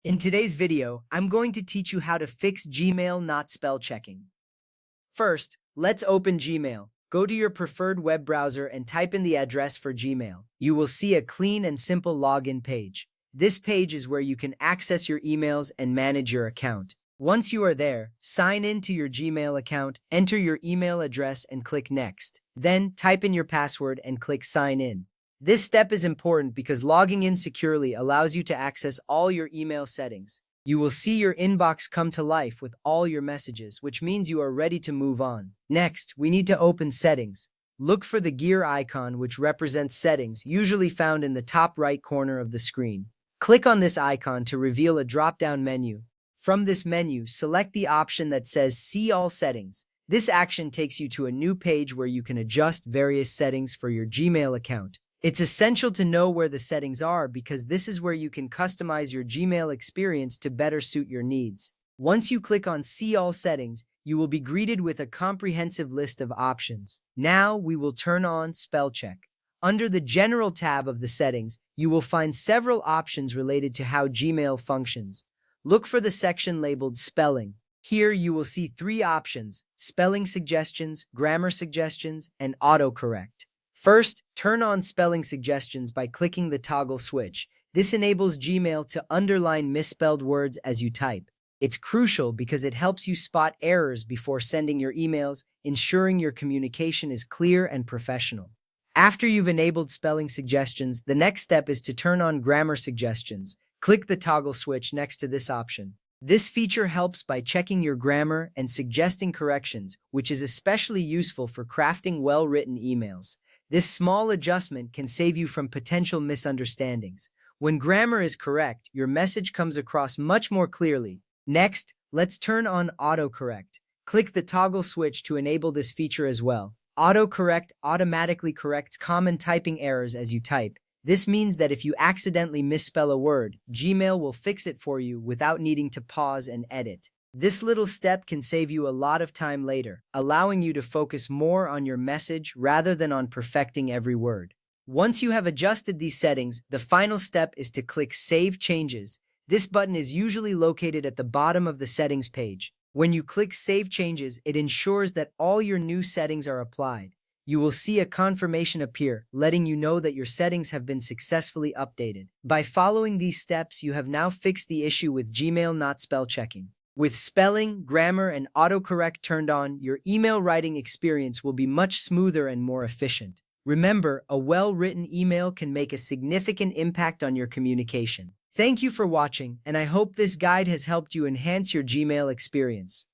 In today's video, I'm going to teach you how to fix Gmail not spell checking. First, let's open Gmail. Go to your preferred web browser and type in the address for Gmail. You will see a clean and simple login page. This page is where you can access your emails and manage your account. Once you are there, sign in to your Gmail account, enter your email address and click Next. Then, type in your password and click Sign in. This step is important because logging in securely allows you to access all your email settings. You will see your inbox come to life with all your messages, which means you are ready to move on. Next, we need to open Settings. Look for the gear icon, which represents settings, usually found in the top right corner of the screen. Click on this icon to reveal a drop-down menu. From this menu, select the option that says See All Settings. This action takes you to a new page where you can adjust various settings for your Gmail account. It's essential to know where the settings are because this is where you can customize your Gmail experience to better suit your needs. Once you click on See All Settings, you will be greeted with a comprehensive list of options. Now we will turn on Spell Check. Under the General tab of the settings, you will find several options related to how Gmail functions. Look for the section labeled Spelling. Here you will see three options: spelling suggestions, grammar suggestions, and autocorrect. First, turn on spelling suggestions by clicking the toggle switch. This enables Gmail to underline misspelled words as you type. It's crucial because it helps you spot errors before sending your emails, ensuring your communication is clear and professional. After you've enabled spelling suggestions, the next step is to turn on grammar suggestions. Click the toggle switch next to this option. This feature helps by checking your grammar and suggesting corrections, which is especially useful for crafting well-written emails. This small adjustment can save you from potential misunderstandings. When grammar is correct, your message comes across much more clearly. Next, let's turn on autocorrect. Click the toggle switch to enable this feature as well. Autocorrect automatically corrects common typing errors as you type. This means that if you accidentally misspell a word, Gmail will fix it for you without needing to pause and edit. This little step can save you a lot of time later, allowing you to focus more on your message rather than on perfecting every word. Once you have adjusted these settings, the final step is to click Save Changes. This button is usually located at the bottom of the settings page. When you click Save Changes, it ensures that all your new settings are applied. You will see a confirmation appear, letting you know that your settings have been successfully updated. By following these steps, you have now fixed the issue with Gmail not spell checking. With spelling, grammar, and autocorrect turned on, your email writing experience will be much smoother and more efficient. Remember, a well-written email can make a significant impact on your communication. Thank you for watching, and I hope this guide has helped you enhance your Gmail experience.